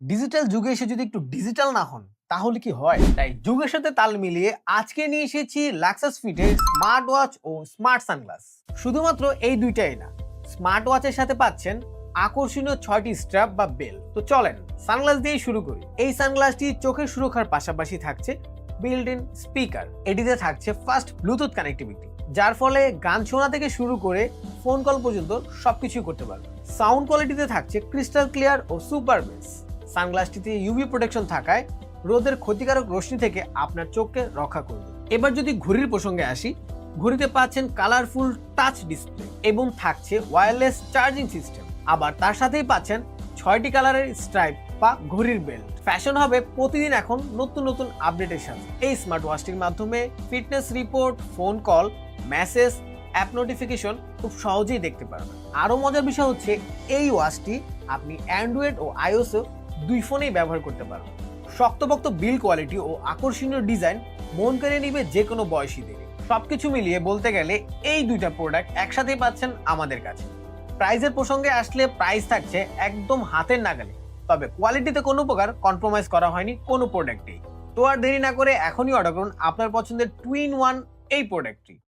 Digital যুগে এসে যদি একটু ডিজিটাল না হন তাহলে কি হয়? তাই যুগের সাথে তাল মিলিয়ে আজকে নিয়ে এসেছি লাক্সাস ফিটের স্মার্ট ওয়াচ ও স্মার্ট সানগ্লাস। শুধুমাত্র এই দুইটাই না, স্মার্ট ওয়াচের সাথে পাচ্ছেন আকর্ষণীয় 6টি স্ট্র্যাপ বা বেল। তো চলেন সানগ্লাস দিয়ে শুরু করি। এই সানগ্লাসটি চোখের সুরক্ষার পাশাপাশি থাকছে বিল্ট ইন স্পিকার। এটিতে থাকছে ফাস্ট ব্লুটুথ কানেক্টিভিটি, যার ফলে গান শোনা থেকে শুরু করে ফোন কল পর্যন্ত সবকিছুই করতে পারবেন। সাউন্ড কোয়ালিটিতে থাকছে ক্রিস্টাল ক্লিয়ার ও সুপার বেস। সানগ্লাসটিতে ইউভি প্রোটেকশন থাকায় রোদের ক্ষতিকারক রশ্মি থেকে আপনার চোখকে রক্ষা করবে। এবার যদি ঘড়ির প্রসঙ্গে আসি, ঘড়িতে পাচ্ছেন কালারফুল টাচ ডিসপ্লে এবং থাকছে ওয়্যারলেস চার্জিং সিস্টেম। আবার তার সাথেই পাচ্ছেন 6টি কালারের স্ট্রাইপ বা ঘড়ির বেল্ট। ফ্যাশন হবে প্রতিদিন এখন নতুন নতুন আপডেটের সাথে। এই স্মার্ট ওয়াচটির মাধ্যমে fitness report, phone call, message, app notification খুব সহজেই দেখতে পারবেন। আরো মজার বিষয় হচ্ছে এই ওয়াচটি আপনি অ্যান্ড্রয়েড ও আইওএস দুই ফোনেই ব্যবহার করতে পারবেন। শক্তপোক্ত বিল কোয়ালিটি ও আকর্ষণীয় ডিজাইন মন কেড়ে নিবে যে কোনো বয়সীদের। সবকিছু মিলিয়ে বলতে গেলে এই দুইটা প্রোডাক্ট একসাথেই পাচ্ছেন আমাদের কাছে। প্রাইসের প্রসঙ্গে আসলে প্রাইস থাকছে একদম হাতের নাগালে, তবে কোয়ালিটিতে কোনো প্রকার কম্প্রোমাইজ করা হয়নি কোনো প্রোডাক্টেই। তো আর দেরি না করে এখনই অর্ডার করুন আপনার পছন্দের টু ইন ওয়ান এই প্রোডাক্টটি।